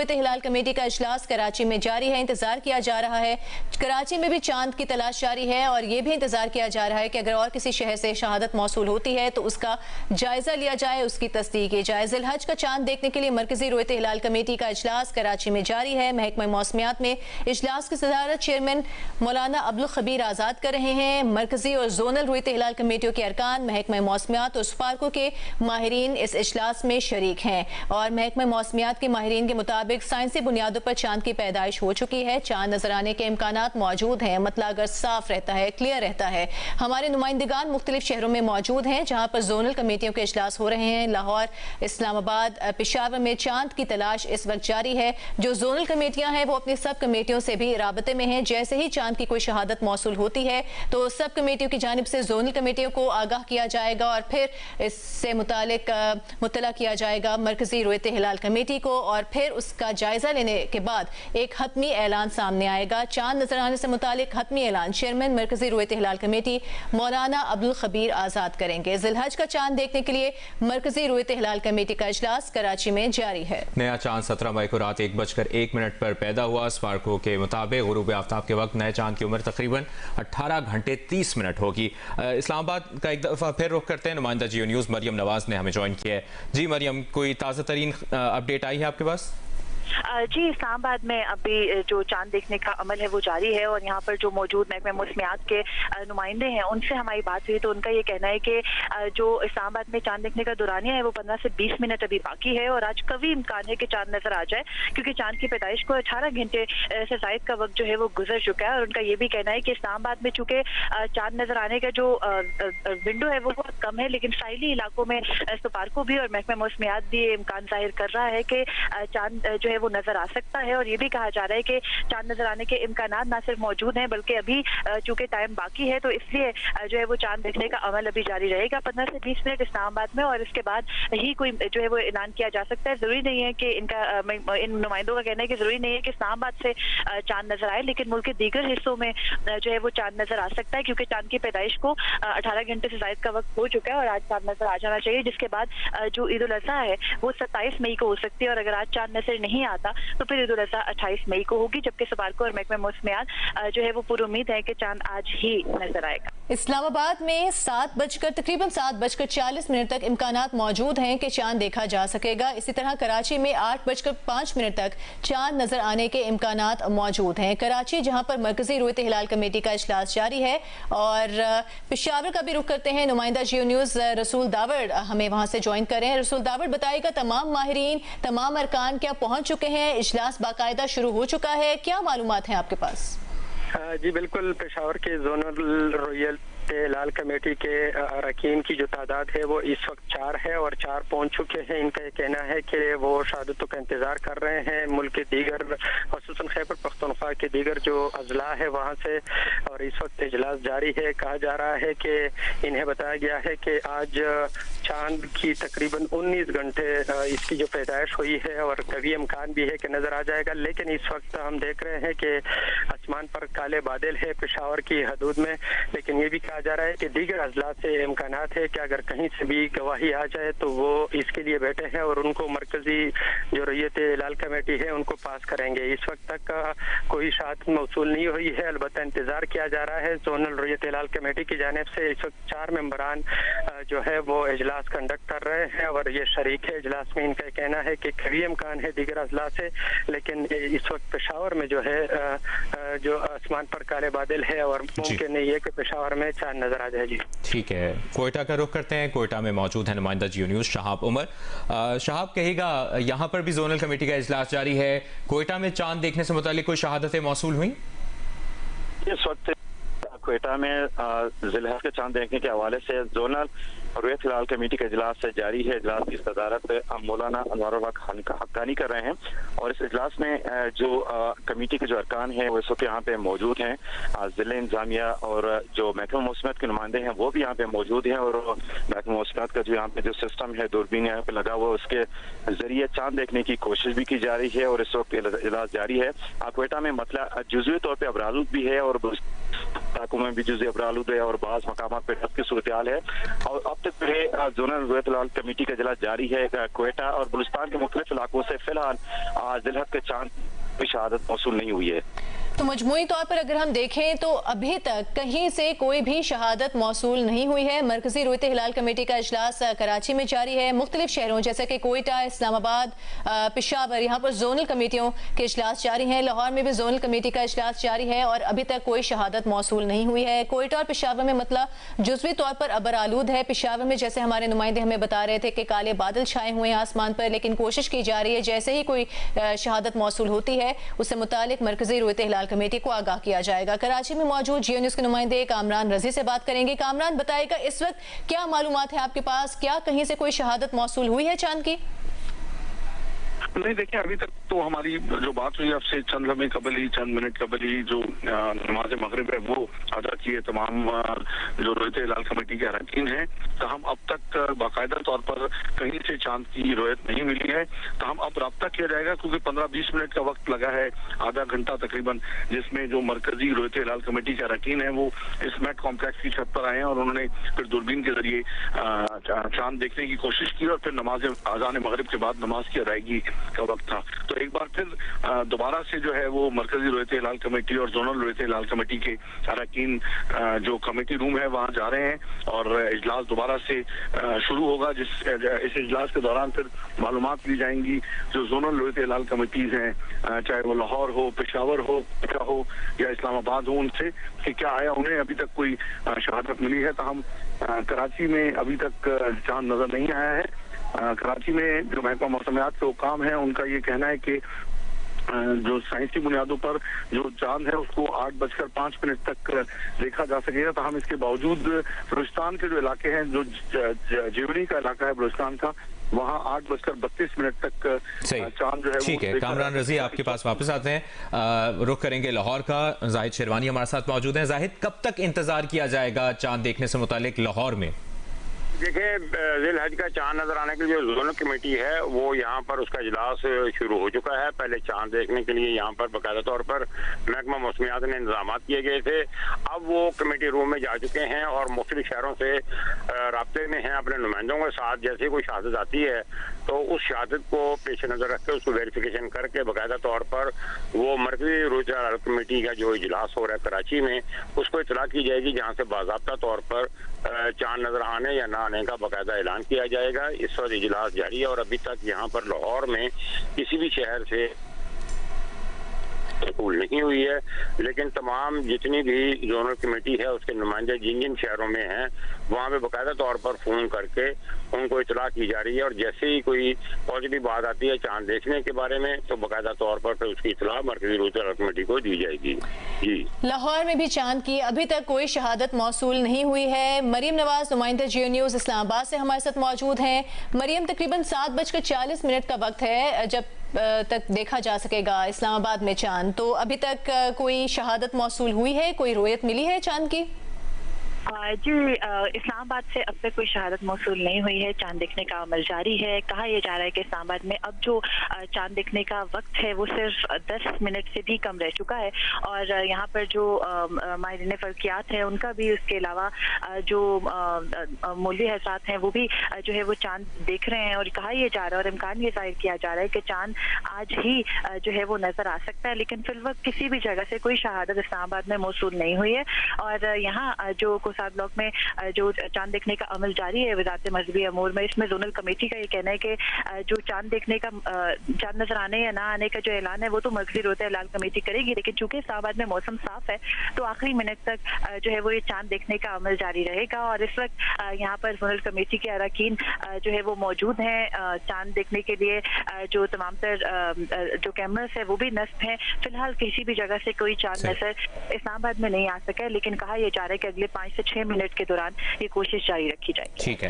रुयत हिलाल committee का इजलास कराची में जारी है। इंतजार किया जा रहा है, कराची में भी चांद की तलाश जारी है और ये भी इंतजार किया जा रहा है कि अगर और किसी शहर से शहादत मौसूल होती है तो उसका जायजा लिया जाए, उसकी तस्दीक की जाए। जिलहज का चांद देखने के लिए मरकजी रुयत हिलाल कमेटी का इजलास कराची में जारी है। महकमा मौसमियात में इजलास की सदारत चेयरमैन मौलाना अब्दुल खबीर आजाद कर रहे हैं। मरकजी और जोनल रुयत हिलाल कमेटियों के अरकान, महकमा मौसमियात और स्पार्को के माहिरीन इस इजलास में शरीक हैं और महकमा मौसमियात के माहिरीन के मुताबिक साइंसी बुनियादों पर चांद की पैदाइश हो चुकी है। चांद नजर आने के इम्कानात मौजूद हैं। मतला अगर साफ रहता है, क्लियर रहता है। हमारे नुमाइंदगान मुख्तलिफ शहरों में मौजूद हैं जहां पर जोनल कमेटियों के इजलास हो रहे हैं। लाहौर, इस्लामाबाद, पेशावर में चांद की तलाश इस वक्त जारी है। जो जोनल कमेटियां हैं वो अपनी सब कमेटियों से भी राबते में हैं। जैसे ही चांद की कोई शहादत मौसूल होती है तो सब कमेटियों की जानिब से जोनल कमेटियों को आगाह किया जाएगा और फिर इससे मुतालिक मुतला किया जाएगा मरकजी रुयत हिलाल कमेटी को और फिर उसका जायजा लेने के बाद एक हतमी ऐलान सामने आएगा। चांद नजर आने से मुतालिक हतमी ऐलान चेयरमैन मरकजी रुयत हिलाल कमेटी मौलाना अब्दुल खबीर आजाद करेंगे। जिलहज का चांद देखने के लिए मरकजी रुयत हिलाल कमेटी का इजलास कराची में जारी है। नया चांद 17 मई को रात 1:01 पर पैदा हुआ। स्पार्को के मुताबिक गुरूब आफ्ताब के वक्त नए चांद की उम्र तकरीबन 18 घंटे 30 मिनट होगी। इस्लामाबाद का एक दफा फिर रुख करते हैं। नुमाइंदा जियो न्यूज़ मरियम नवाज ने हमें ज्वाइन किया है। जी मरियम, कोई ताज़ा तरीन अपडेट आई है आपके पास? जी, इस्लामाबाद में अभी जो चांद देखने का अमल है वो जारी है और यहाँ पर जो मौजूद महकमा मौसमियात के नुमाइंदे हैं उनसे हमारी बात हुई तो उनका ये कहना है कि जो इस्लामाबाद में चांद देखने का दौरानिया है वो 15 से 20 मिनट अभी बाकी है और आज कभी इम्कान है कि चांद नजर आ जाए क्योंकि चांद की पैदाइश को 18 घंटे से जायद का वक्त जो है वो गुजर चुका है। और उनका ये भी कहना है कि इस्लामाबाद में चूंकि चांद नजर आने का जो विंडो है वो बहुत कम है, लेकिन साहिली इलाकों में स्पार्को भी और महकमा मौसमियात भी इम्कान जाहिर कर रहा है कि चांद जो है वो नजर आ सकता है। और ये भी कहा जा रहा है कि चांद नजर आने के इम्कानात ना सिर्फ मौजूद हैं बल्कि अभी चूंकि टाइम बाकी है तो इसलिए जो है वो चांद देखने का अमल अभी जारी रहेगा 15 से 20 मिनट इस्लामाबाद में और इसके बाद ही कोई जो है वो ऐलान किया जा सकता है। जरूरी नहीं है कि इनका इन नुमाइंदों का कहना है कि जरूरी नहीं है कि इस्लामाबाद से चांद नजर आए, लेकिन मुल्क के दीगर हिस्सों में जो है वो चांद नजर आ सकता है क्योंकि चांद की पैदाइश को 18 घंटे से जायद का वक्त हो चुका है और आज चांद नजर आ जाना चाहिए। जिसके बाद जो ईद उल अज़हा है वो 27 मई को हो सकती है और अगर आज चांद नजर नहीं आता तो फिर ईद उल अज़हा 28 मई को होगी, जबकि स्पार्को और महकमा मौसमियात जो है वो पूरी उम्मीद है कि चांद आज ही नजर आएगा। इस्लामाबाद में तकरीबन 7:40 तक इम्कानात मौजूद हैं कि चांद देखा जा सकेगा। इसी तरह कराची में 8:05 तक चांद नजर आने के इम्कानात मौजूद हैं। कराची जहां पर मरकजी रुयत हिलाल कमेटी का इजलास जारी है और पेशावर का भी रुख करते हैं। नुमाइंदा जियो न्यूज़ रसूल दावड़ हमें वहां से ज्वाइन कर रहे हैं। रसूल दावड़, बताइएगा तमाम माहिरीन, तमाम अरकान क्या पहुंच चुके हैं? इजलास बाकायदा शुरू हो चुका है, क्या मालूमात हैं आपके पास? जी बिल्कुल, पेशावर के जोनल रुयत हिलाल कमेटी के अरकान की जो तादाद है वो इस वक्त 4 है और 4 पहुंच चुके हैं। इनका ये कहना है कि वो शहादतों का इंतजार कर रहे हैं मुल्क के दीगर ख़ुसूसन खैबर पख्तूनख्वा के दीगर जो अजला है वहाँ से, और इस वक्त इजलास जारी है। कहा जा रहा है कि इन्हें बताया गया है कि आज चांद की तकरीबन 19 घंटे इसकी जो पैदाइश हुई है और कभी इम्कान भी है कि नजर आ जाएगा, लेकिन इस वक्त हम देख रहे हैं कि आसमान पर काले बादल है पेशावर की हदूद में। लेकिन ये भी कहा जा रहा है कि दीगर अजला से इम्कानात है कि अगर कहीं से भी गवाही आ जाए तो वो इसके लिए बैठे हैं और उनको मरकजी जो रुयत हिलाल कमेटी है उनको पास करेंगे। इस वक्त तक कोई शहादत मौसूल नहीं हुई है, अलबत्ता इंतजार किया जा रहा है। जोनल रुयत हिलाल कमेटी की जानिब से इस वक्त 4 मेंबरान जो है वो इजलास कंडक्ट कर रहे हैं और ये शरीक है इजलास में। इनका कहना है कि कभी इम्कान है दीगर अजला से, लेकिन इस वक्त पेशावर में जो है जो आसमान पर काले बादल है और मुमकिन नहीं है कि पेशावर में चांद नजर आ जाए। जी ठीक है, कोयटा का रुख करते हैं। कोयटा में मौजूद है नुमाइंदा जियो न्यूज़ शहाब उमर। शहाब, कहिएगा यहाँ पर भी जोनल कमेटी का इजलास जारी है, कोयटा में चांद देखने से मुतालिक कोई शहादतें मौसूल हुई? इस वक्त कोयटा में जिलहज के चांद देखने के हवाले से जोनल रुयत हिलाल कमेटी का इजलास से जारी है। इजलास की सदारत मौलाना अनवर हक्कानी कर रहे हैं और इस इजलास में जो कमेटी के जो अरकान हैं वो इस वक्त यहाँ पे मौजूद हैं। जिला इंतजामिया और जो महकमा मौसमियात के नुमाइंदे हैं वो भी यहाँ पे मौजूद हैं और महकमा मौसमियात का जो यहाँ पे जो सिस्टम है, दूरबीन यहाँ पे लगा हुआ, उसके जरिए चांद देखने की कोशिश भी की जा रही है और इस वक्त इजलास जारी है। कोयटा में मतलब जुज़वी तौर पर अबरालूद भी है और इलाकों में भी जुज़ अबरालूदे और बाज़ मकामात पर ठंड की सूरत हाल है। और अब तक जो है जोनल रुयत हिलाल कमेटी का इजलास जारी है। क्वेटा और बलूचिस्तान के मुख्तलिफ इलाकों से फिलहाल जिलहद के चांद की शहादत मौसूल नहीं हुई है। तो मजमूई तौर पर अगर हम देखें तो अभी तक कहीं से कोई भी शहादत मौसूल नहीं हुई है। मरकजी रुयत हिलाल कमेटी का इजलास कराची में जारी है। मुख्तलिफ शहरों जैसे कि कोयटा, इस्लामाबाद, पेशावर, यहाँ पर जोनल कमेटियों के इजलास जारी हैं। लाहौर में भी जोनल कमेटी का इजलास जारी है और अभी तक कोई शहादत मौसूल नहीं हुई है। कोयटा और पेशावर में मतलब जुज़वी तौर पर अबर आलूद है। पेशावर में जैसे हमारे नुमाइंदे हमें बता रहे थे कि काले बादल छाए हुए हैं आसमान पर, लेकिन कोशिश की जा रही है जैसे ही कोई शहादत मौसूल होती है उससे मुतालिक मरकजी रुयत हिलाल कमेटी को आगाह किया जाएगा। कराची में मौजूद जियो न्यूज़ के नुमाइंदे कामरान रजी से बात करेंगे। कामरान, बताएगा इस वक्त क्या मालूमात है आपके पास, क्या कहीं से कोई शहादत मौसूल हुई है चांद की? नहीं, देखिए अभी तक तो हमारी जो बात हुई आपसे चंद लम्हे कबल ही, चंद मिनट कबल ही जो नमाज मगरिब है वो अदा किए तमाम जो रुयत हिलाल कमेटी के अरकान हैं। तो हम अब तक बाकायदा तौर पर कहीं से चांद की रुयत नहीं मिली है। तो हम अब रब्ता किया जाएगा क्योंकि 15-20 मिनट का वक्त लगा है, आधा घंटा तकरीबन, जिसमें जो मरकजी रुयत हिलाल कमेटी के अरकान है वो इस मेट कॉम्प्लेक्स की छत पर आए हैं और उन्होंने फिर दूरबीन के जरिए चांद देखने की कोशिश की और फिर नमाज अज़ान मगरिब के बाद नमाज की अदायगी का वक्त था। तो एक बार फिर दोबारा से जो है वो मरकजी रुयत हिलाल कमेटी और जोनल रुयत हिलाल कमेटी के अरकान जो कमेटी रूम है वहाँ जा रहे हैं और इजलास दोबारा से शुरू होगा। इस इजलास के दौरान फिर मालूमात ली जाएंगी जो जोनल रुयत हिलाल कमेटीज हैं, चाहे वो लाहौर हो, पेशावर हो, कोटा हो या इस्लामाबाद हो, उनसे कि क्या आया उन्हें अभी तक कोई शहादत मिली है। तो हम कराची में अभी तक चांद नजर नहीं आया है। कराची में जो महकमा मौसमियात के हुकाम है उनका ये कहना है कि जो साइंसी बुनियादों पर जो चांद है उसको 8:05 तक देखा जा सकेगा। तो हम इसके बावजूद बलूचिस्तान के जो इलाके हैं, जो जेवरी का इलाका है बलूचिस्तान का, वहाँ 8:32 तक चांद जो है। ठीक है कामरान रजी, आपके पास वापस आते हैं। रुख करेंगे लाहौर का। जाहिद शेरवानी हमारे साथ मौजूद हैं। जाहिद, कब तक इंतजार किया जाएगा चांद देखने से मुतालिक लाहौर में? देखिए, जिलहज का चांद नजर आने के लिए जो जोनल कमेटी है वो यहाँ पर उसका इजलास शुरू हो चुका है। पहले चांद देखने के लिए यहाँ पर बाकायदा तौर पर महकमा मौसमियात ने इंतजाम किए गए थे। अब वो कमेटी रूम में जा चुके हैं और मुख्तलिफ शहरों से राब्ते में हैं अपने नुमाइंदों के साथ। जैसे कोई शहादत आती है तो उस शहादत को पेश नजर रख के उसको वेरिफिकेशन करके बाकायदा तौर पर वो मरकजी रुयत हिलाल कमेटी का जो इजलास हो रहा है कराची में, उसको इतला की जाएगी, जहाँ से बाज़ाब्ता तौर पर चांद नजर आने या ना आने का बाकायदा ऐलान किया जाएगा। इस वक्त इजलास जारी है और अभी तक यहाँ पर लाहौर में किसी भी शहर से कबूल नहीं हुई है, लेकिन तमाम जितनी भी जोनल कमेटी है उसके नुमाइंदे जिन जिन शहरों में हैं वहाँ पे बाकायदा तौर पर फोन करके उनको इतला की जा रही है और जैसे ही कोई पॉजिटिव बात आती है चांद देखने के बारे में तो बाकायदा तौर पर फिर उसकी इतला मरकजी रुयत हिलाल कमेटी को दी जाएगी। जी, लाहौर में भी चांद की अभी तक कोई शहादत मौसूल नहीं हुई है। मरियम नवाज, नुमाइंदा जियो न्यूज़ इस्लामाबाद से हमारे साथ मौजूद हैं। मरियम, तकरीबन 7:40 का वक्त है जब तक देखा जा सकेगा इस्लामाबाद में चांद, तो अभी तक कोई शहादत मौसूल हुई है, कोई रुयत मिली है चांद की? जी, इस्लामाबाद से अब तक कोई शहादत मौसूल नहीं हुई है। चांद देखने का अमल जारी है। कहा यह जा रहा है कि इस्लामाबाद में अब जो चांद देखने का वक्त है वो सिर्फ 10 मिनट से भी कम रह चुका है और यहाँ पर जो माहिरीन फल्कियात हैं उनका भी, उसके अलावा जो मौलवी हज़रात हैं वो भी जो है वो चांद देख रहे हैं और कहा यह जा रहा है और इम्कान ये जाहिर किया जा रहा है कि चांद आज ही जो है वो नजर आ सकता है। लेकिन फिल वक्त किसी भी जगह से कोई शहादत इस्लामाबाद में मौसूल नहीं हुई है और यहाँ जो कोसाद ब्लॉक में जो चांद देखने का अमल जारी है वज़ारत मजहबी अमूर में, इसमें जोनल कमेटी का ये कहना है कि जो चांद देखने का, चांद नजर आने या ना आने का जो ऐलान है वो तो मरकजी रुयत हिलाल कमेटी करेगी, लेकिन चूंकि इस्लामाबाद में मौसम साफ है तो आखिरी मिनट तक जो है वो ये चांद देखने का अमल जारी रहेगा। और इस वक्त यहाँ पर जोनल कमेटी के अरकान जो है वो मौजूद हैं चांद देखने के लिए। जो तमाम तर जो कैमरास है वो भी नस्ब हैं। फिलहाल किसी भी जगह से कोई चांद नजर इस्लामाबाद में नहीं आ सका है, लेकिन कहा यह जा रहा है कि अगले 5 से 6 मिनट के दौरान ये कोशिश जारी रखी जाएगी। ठीक है।